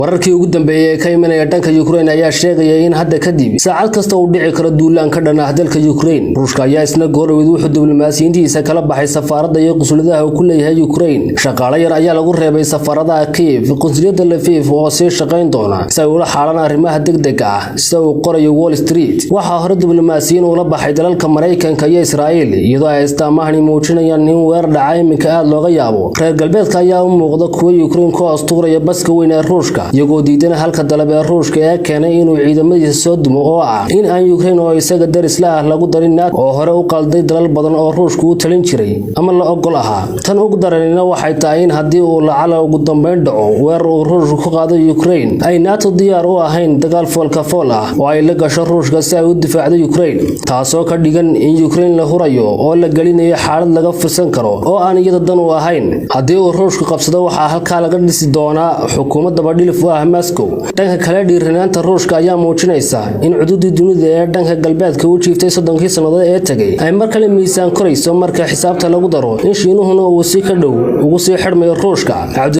wararkii ugu dambeeyay ka imanaya dhanka Ukraine ayaa sheegay in hadda kadib saacad kasta uu dhici karo duulaan ka dhan ah dalka Ukraine. Ruushka ayaa isna goorweyd wuxuu diblomaasiyiintiisa kala baxay safaaradda iyo qunsuliyadaha uu ku leeyahay Ukraine. Shaqaale yar ayaa lagu reebay safaaradda Kiev, qunsuliyadda Lviv oo sii shaqayn doona si ay ula xaalaan arrimaha degdega ah sida uu qorayo Wall Street. Waxa hore diblomaasiyiin ula baxay dalalka Mareykanka iyo Israa'iil iyadoo ay istaamahani muujinayaan in weerar dhacay iminka aad looga yaabo. Reer galbeedka ayaa u muuqda kuwa Ukraine ku astuuraya baska weyn ee Ruushka iyagoo diidan halka dalab ee Ruushka ee keenay inuu ciidamadiisa soo dumo oo ah in aan Ukraine oo isaga daris la ah lagu darin oo hore u qalday dalal badan oo Ruushku u talin jiray ama la ogol ahaa. Tan ugu daranina waxay tahay in haddii uu lacala ugu dambeyn dhaco weerar uu Ruushku ku qaado Ukraine ay NATO diyaar u ahayn dagaal foolka fool ah oo ay la gasho Ruushka si ay u difaacdo Ukraine, taasoo ka dhigan in Ukraine la hurayo oo la gelinayo xaalad laga fursan karo oo aan iyada dan u ahayn. Haddii uu Ruushku qabsado waxa halka laga dhisi doonaa xukuumadda badhilif ah Moscow. Dhanka kale dhiiranaanta Ruushka ayaa muujinaysa in xuduudda dunida ee dhanka galbeedka uu jiiftay 30 sanadood ee tagay ay mar kale miisaan korayso marka xisaabta lagu daro in Shiinuhuna uu si ka dhow ugu sii xirmayo Ruushka.